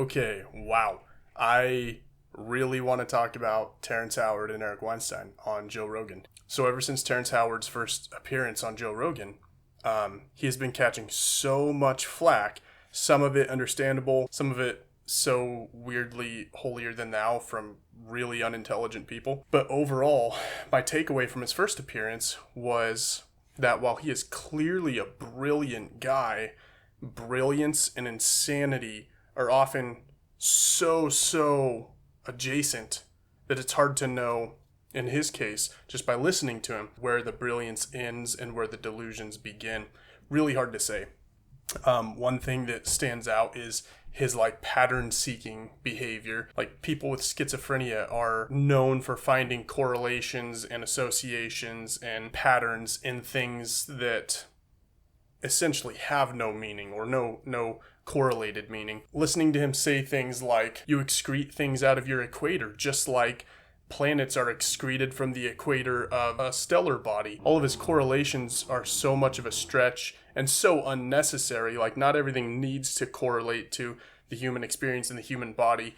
Okay, wow. I really want to talk about Terrence Howard and Eric Weinstein on Joe Rogan. So ever since Terrence Howard's first appearance on Joe Rogan, he has been catching so much flack, some of it understandable, some of it so weirdly holier than thou from really unintelligent people. But overall, my takeaway from his first appearance was that while he is clearly a brilliant guy, brilliance and insanity are often so adjacent that it's hard to know, in his case, just by listening to him, where the brilliance ends and where the delusions begin. Really hard to say. One thing that stands out is his pattern-seeking behavior. People with schizophrenia are known for finding correlations and associations and patterns in things that essentially have no meaning or no correlated meaning. Listening to him say things like, you excrete things out of your equator, just like planets are excreted from the equator of a stellar body. All of his correlations are so much of a stretch and so unnecessary. Not everything needs to correlate to the human experience and the human body,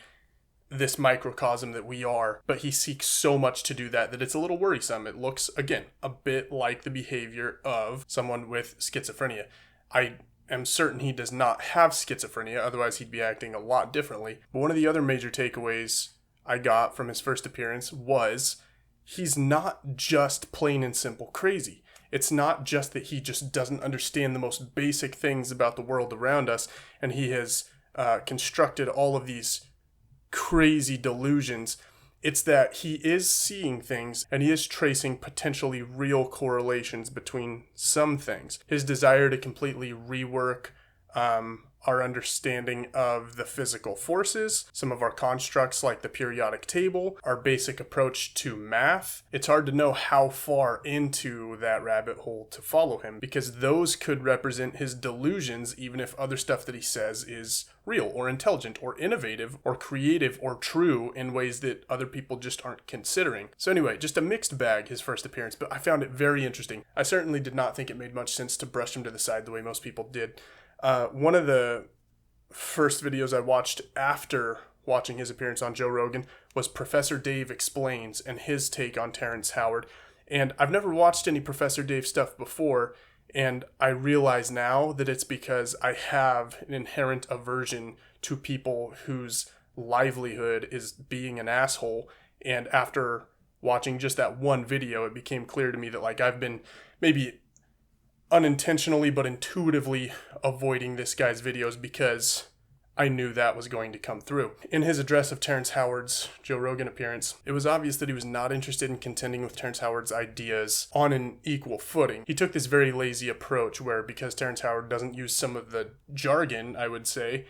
this microcosm that we are. But he seeks so much to do that it's a little worrisome. It looks, again, a bit like the behavior of someone with schizophrenia. I am certain he does not have schizophrenia, otherwise he'd be acting a lot differently. But one of the other major takeaways I got from his first appearance was he's not just plain and simple crazy. It's not just that he just doesn't understand the most basic things about the world around us, and he has constructed all of these crazy delusions. It's that he is seeing things and he is tracing potentially real correlations between some things. His desire to completely rework our understanding of the physical forces, some of our constructs like the periodic table, our basic approach to math. It's hard to know how far into that rabbit hole to follow him, because those could represent his delusions, even if other stuff that he says is real or intelligent or innovative or creative or true in ways that other people just aren't considering. So anyway, just a mixed bag, his first appearance, but I found it very interesting. I certainly did not think it made much sense to brush him to the side the way most people did. One of the first videos I watched after watching his appearance on Joe Rogan was Professor Dave Explains and his take on Terrence Howard. And I've never watched any Professor Dave stuff before, and I realize now that it's because I have an inherent aversion to people whose livelihood is being an asshole. And after watching just that one video, it became clear to me that I've been maybe unintentionally but intuitively avoiding this guy's videos because I knew that was going to come through. In his address of Terrence Howard's Joe Rogan appearance, it was obvious that he was not interested in contending with Terrence Howard's ideas on an equal footing. He took this very lazy approach where, because Terrence Howard doesn't use some of the jargon, I would say,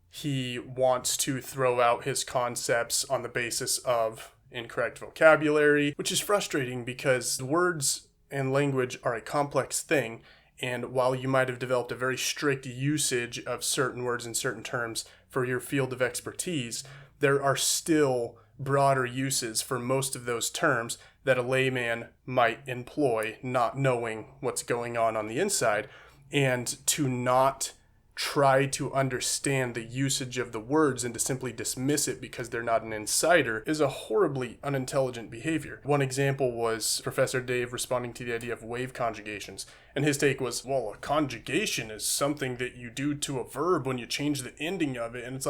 he wants to throw out his concepts on the basis of incorrect vocabulary, which is frustrating because words and language are a complex thing, and while you might have developed a very strict usage of certain words and certain terms for your field of expertise, there are still broader uses for most of those terms that a layman might employ, not knowing what's going on the inside. And to not try to understand the usage of the words and to simply dismiss it because they're not an insider is a horribly unintelligent behavior. One example was Professor Dave responding to the idea of wave conjugations. And his take was, well, a conjugation is something that you do to a verb when you change the ending of it. And it's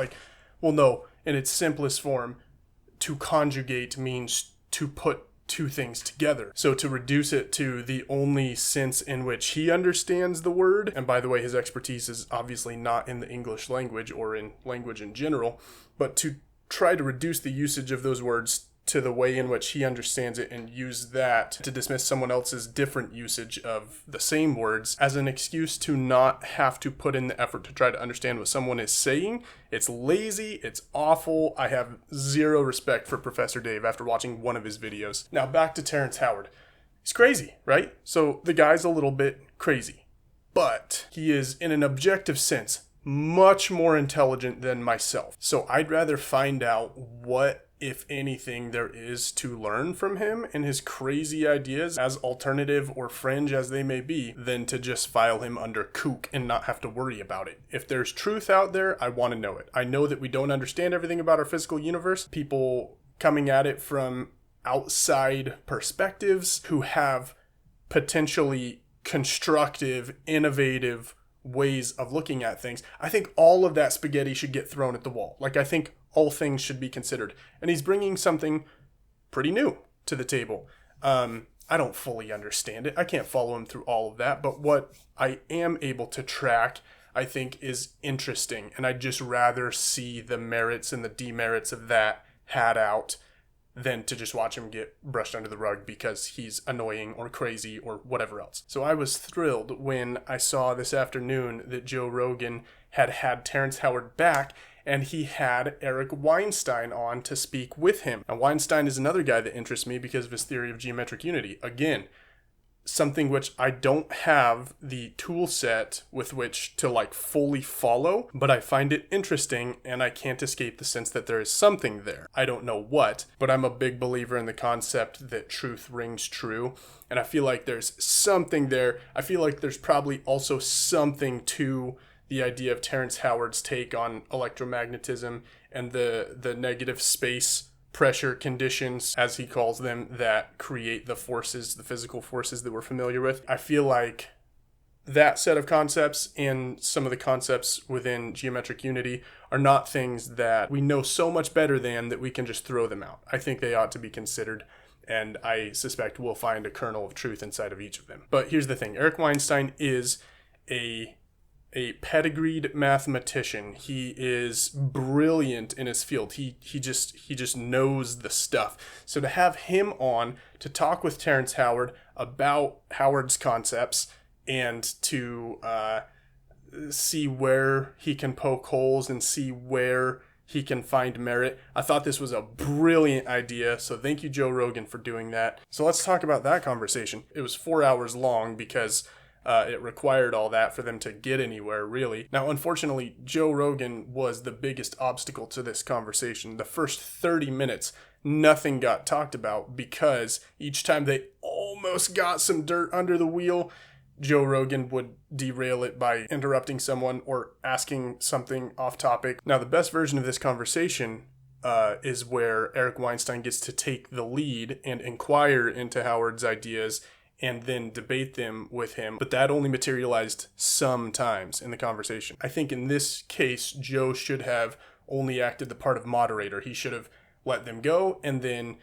well, no, in its simplest form, to conjugate means to put two things together. So to reduce it to the only sense in which he understands the word, and by the way, his expertise is obviously not in the English language or in language in general, but to try to reduce the usage of those words to the way in which he understands it and use that to dismiss someone else's different usage of the same words as an excuse to not have to put in the effort to try to understand what someone is saying. It's lazy, it's awful. I have zero respect for Professor Dave after watching one of his videos. Now back to Terrence Howard. He's crazy, right? So the guy's a little bit crazy, but he is, in an objective sense, much more intelligent than myself. So I'd rather find out what if anything, there is to learn from him and his crazy ideas, as alternative or fringe as they may be, than to just file him under kook and not have to worry about it. If there's truth out there, I want to know it. I know that we don't understand everything about our physical universe. People coming at it from outside perspectives who have potentially constructive, innovative ways of looking at things. I think all of that spaghetti should get thrown at the wall. Like, I think all things should be considered. And he's bringing something pretty new to the table. I don't fully understand it. I can't follow him through all of that. But what I am able to track, I think, is interesting. And I'd just rather see the merits and the demerits of that had out than to just watch him get brushed under the rug because he's annoying or crazy or whatever else. So I was thrilled when I saw this afternoon that Joe Rogan had Terrence Howard back, and he had Eric Weinstein on to speak with him. Now, Weinstein is another guy that interests me because of his theory of geometric unity. Again, something which I don't have the tool set with which to like fully follow, but I find it interesting, and I can't escape the sense that there is something there. I don't know what, but I'm a big believer in the concept that truth rings true, and I feel like there's something there. I feel like there's probably also something to the idea of Terrence Howard's take on electromagnetism and the negative space pressure conditions, as he calls them, that create the forces, the physical forces that we're familiar with. I feel like that set of concepts and some of the concepts within geometric unity are not things that we know so much better than that we can just throw them out. I think they ought to be considered, and I suspect we'll find a kernel of truth inside of each of them. But here's the thing. Eric Weinstein is a pedigreed mathematician. He is brilliant in his field. He just knows the stuff. So to have him on to talk with Terrence Howard about Howard's concepts and to see where he can poke holes and see where he can find merit, I thought this was a brilliant idea. So thank you, Joe Rogan, for doing that. So let's talk about that conversation. It was 4 hours long because it required all that for them to get anywhere, really. Now, unfortunately, Joe Rogan was the biggest obstacle to this conversation. The first 30 minutes, nothing got talked about because each time they almost got some dirt under the wheel, Joe Rogan would derail it by interrupting someone or asking something off topic. Now, the best version of this conversation is where Eric Weinstein gets to take the lead and inquire into Howard's ideas and then debate them with him. But that only materialized sometimes in the conversation. I think in this case, Joe should have only acted the part of moderator. He should have let them go, and then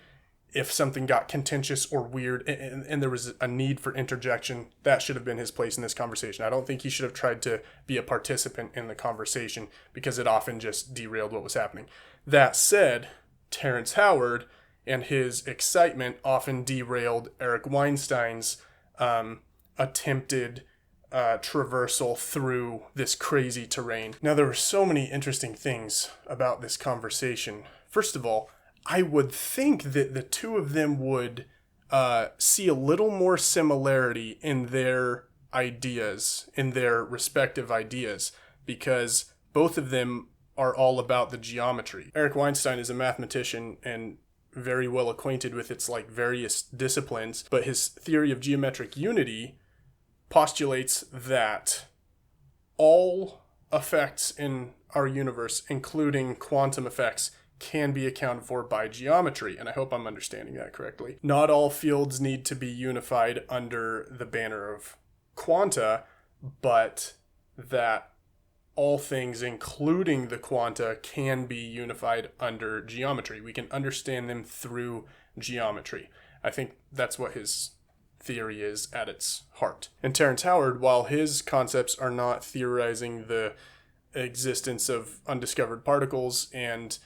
if something got contentious or weird and there was a need for interjection, that should have been his place in this conversation. I don't think he should have tried to be a participant in the conversation because it often just derailed what was happening. That said, Terrence Howard and his excitement often derailed Eric Weinstein's attempted traversal through this crazy terrain. Now, there were so many interesting things about this conversation. First of all, I would think that the two of them would see a little more similarity in their ideas, in their respective ideas, because both of them are all about the geometry. Eric Weinstein is a mathematician and very well acquainted with its like various disciplines, but his theory of geometric unity postulates that all effects in our universe, including quantum effects, can be accounted for by geometry, and I hope I'm understanding that correctly. Not all fields need to be unified under the banner of quanta, but that all things, including the quanta, can be unified under geometry. We can understand them through geometry. I think that's what his theory is at its heart. And Terrence Howard, while his concepts are not theorizing the existence of undiscovered particles and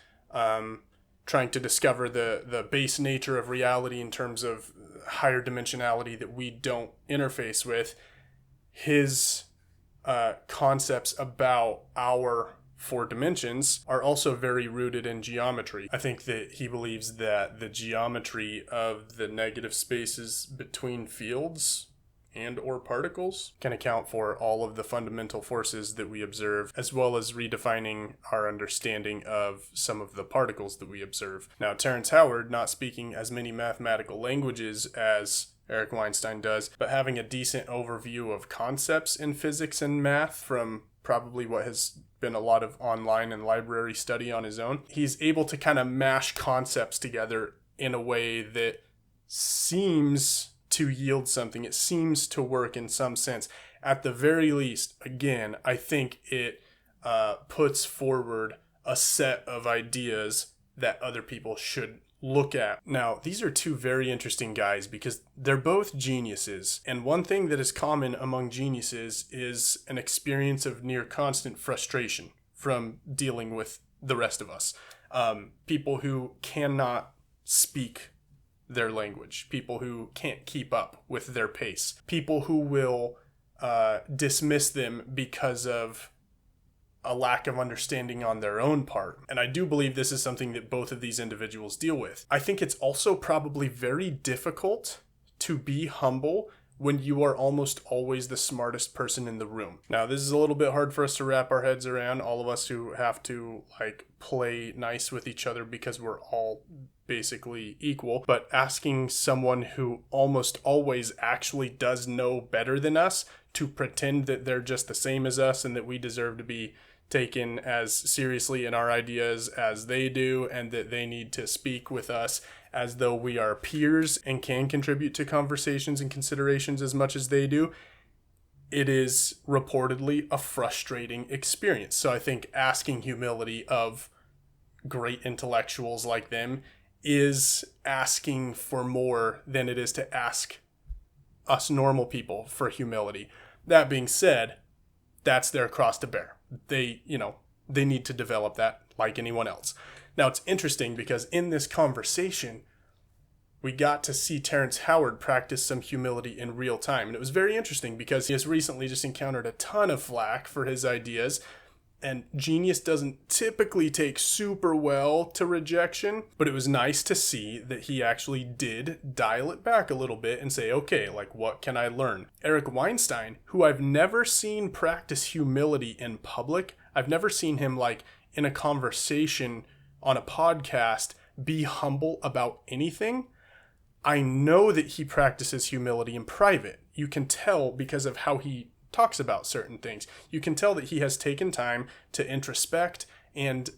trying to discover the base nature of reality in terms of higher dimensionality that we don't interface with, his concepts about our four dimensions are also very rooted in geometry. I think that he believes that the geometry of the negative spaces between fields and or particles can account for all of the fundamental forces that we observe, as well as redefining our understanding of some of the particles that we observe. Now, Terrence Howard, not speaking as many mathematical languages as Eric Weinstein does, but having a decent overview of concepts in physics and math from probably what has been a lot of online and library study on his own, he's able to kind of mash concepts together in a way that seems to yield something. It seems to work in some sense. At the very least, again, I think it puts forward a set of ideas that other people should look at. Now, these are two very interesting guys because they're both geniuses. And one thing that is common among geniuses is an experience of near constant frustration from dealing with the rest of us. People who cannot speak their language, people who can't keep up with their pace, people who will dismiss them because of a lack of understanding on their own part. And I do believe this is something that both of these individuals deal with. I think it's also probably very difficult to be humble when you are almost always the smartest person in the room. Now, this is a little bit hard for us to wrap our heads around, all of us who have to play nice with each other because we're all basically equal, but asking someone who almost always actually does know better than us to pretend that they're just the same as us and that we deserve to be taken as seriously in our ideas as they do, and that they need to speak with us as though we are peers and can contribute to conversations and considerations as much as they do, it is reportedly a frustrating experience. So I think asking humility of great intellectuals like them is asking for more than it is to ask us normal people for humility. That being said, that's their cross to bear. They need to develop that like anyone else. Now, it's interesting because in this conversation, we got to see Terrence Howard practice some humility in real time. And it was very interesting because he has recently just encountered a ton of flack for his ideas. And genius doesn't typically take super well to rejection, but it was nice to see that he actually did dial it back a little bit and say, okay, what can I learn? Eric Weinstein, who I've never seen practice humility in public, I've never seen him in a conversation on a podcast be humble about anything. I know that he practices humility in private. You can tell because of how he talks about certain things. You can tell that he has taken time to introspect and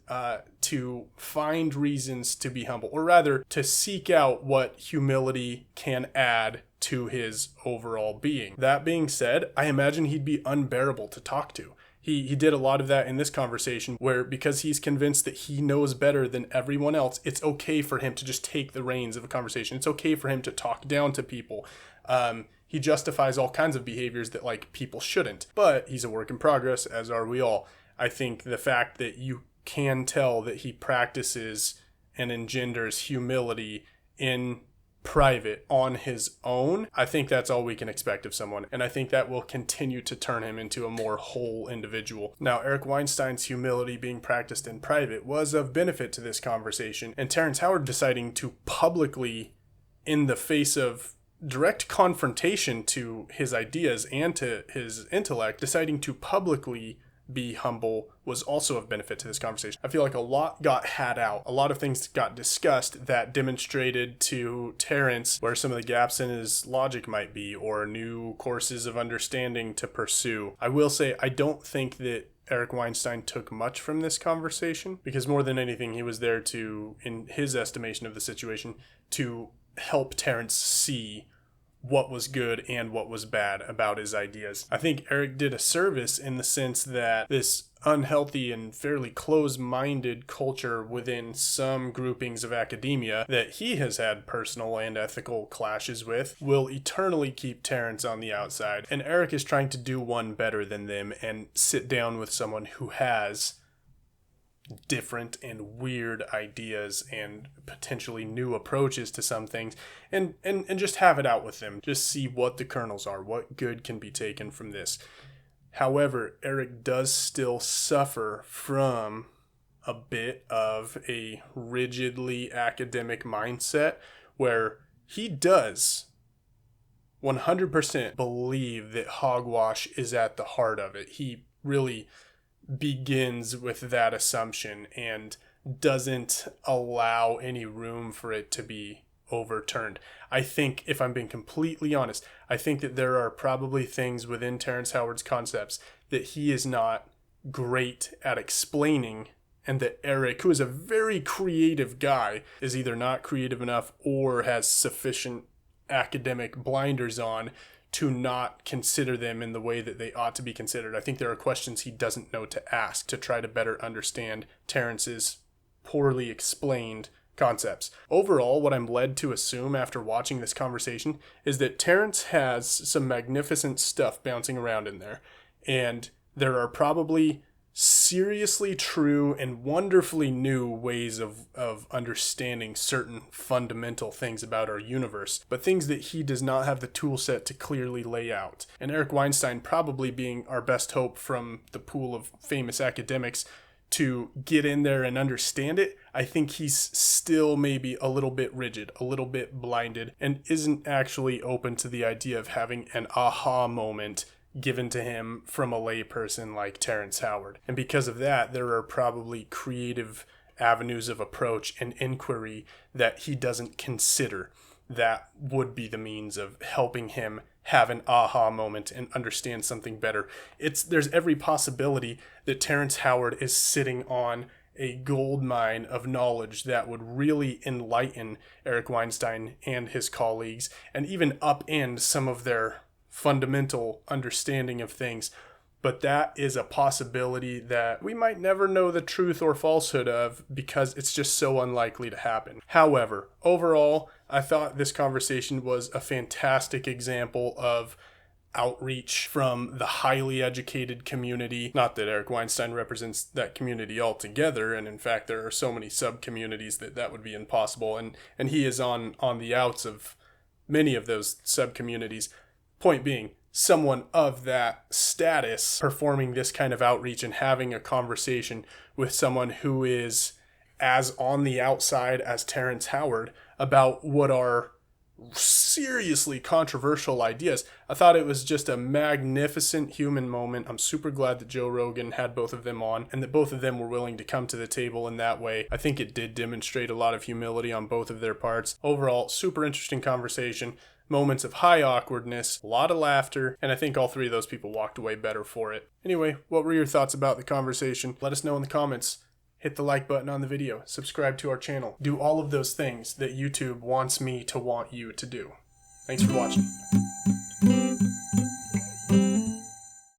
to find reasons to be humble, or rather to seek out what humility can add to his overall being. That being said, I imagine he'd be unbearable to talk to. He did a lot of that in this conversation where, because he's convinced that he knows better than everyone else, it's okay for him to just take the reins of a conversation. It's okay for him to talk down to people. He justifies all kinds of behaviors that people shouldn't, but he's a work in progress, as are we all. I think the fact that you can tell that he practices and engenders humility in private on his own, I think that's all we can expect of someone, and I think that will continue to turn him into a more whole individual. Now, Eric Weinstein's humility being practiced in private was of benefit to this conversation, and Terrence Howard deciding to publicly, in the face of direct confrontation to his ideas and to his intellect, deciding to publicly be humble was also of benefit to this conversation. I feel like a lot got had out. A lot of things got discussed that demonstrated to Terrence where some of the gaps in his logic might be, or new courses of understanding to pursue. I will say, I don't think that Eric Weinstein took much from this conversation, because more than anything, he was there to, in his estimation of the situation, to help Terrence see what was good and what was bad about his ideas. I think Eric did a service in the sense that this unhealthy and fairly close-minded culture within some groupings of academia that he has had personal and ethical clashes with will eternally keep Terrence on the outside. And Eric is trying to do one better than them and sit down with someone who has different and weird ideas and potentially new approaches to some things, and just have it out with them. Just see what the kernels are, what good can be taken from this. However, Eric does still suffer from a bit of a rigidly academic mindset where he does 100% believe that hogwash is at the heart of it. He really begins with that assumption and doesn't allow any room for it to be overturned. I think, if I'm being completely honest, I think that there are probably things within Terrence Howard's concepts that he is not great at explaining, and that Eric, who is a very creative guy, is either not creative enough or has sufficient academic blinders on to not consider them in the way that they ought to be considered. I think there are questions he doesn't know to ask to try to better understand Terrence's poorly explained concepts. Overall, what I'm led to assume after watching this conversation is that Terrence has some magnificent stuff bouncing around in there, and there are probably seriously true and wonderfully new ways of understanding certain fundamental things about our universe, but things that he does not have the tool set to clearly lay out. And Eric Weinstein probably being our best hope from the pool of famous academics to get in there and understand it, I think he's still maybe a little bit rigid, a little bit blinded, and isn't actually open to the idea of having an aha moment given to him from a layperson like Terrence Howard. And because of that, there are probably creative avenues of approach and inquiry that he doesn't consider that would be the means of helping him have an aha moment and understand something better. There's every possibility that Terrence Howard is sitting on a gold mine of knowledge that would really enlighten Eric Weinstein and his colleagues, and even upend some of their fundamental understanding of things. But that is a possibility that we might never know the truth or falsehood of, because it's just so unlikely to happen. However, overall, I thought this conversation was a fantastic example of outreach from the highly educated community. Not that Eric Weinstein represents that community altogether, and in fact there are so many sub-communities that would be impossible, and he is on the outs of many of those sub-communities. Point being, someone of that status performing this kind of outreach and having a conversation with someone who is as on the outside as Terrence Howard about what are seriously controversial ideas. I thought it was just a magnificent human moment. I'm super glad that Joe Rogan had both of them on, and that both of them were willing to come to the table in that way. I think it did demonstrate a lot of humility on both of their parts. Overall, super interesting conversation. Moments of high awkwardness, a lot of laughter, and I think all three of those people walked away better for it. Anyway, what were your thoughts about the conversation? Let us know in the comments. Hit the like button on the video, subscribe to our channel, do all of those things that YouTube wants me to want you to do. Thanks for watching.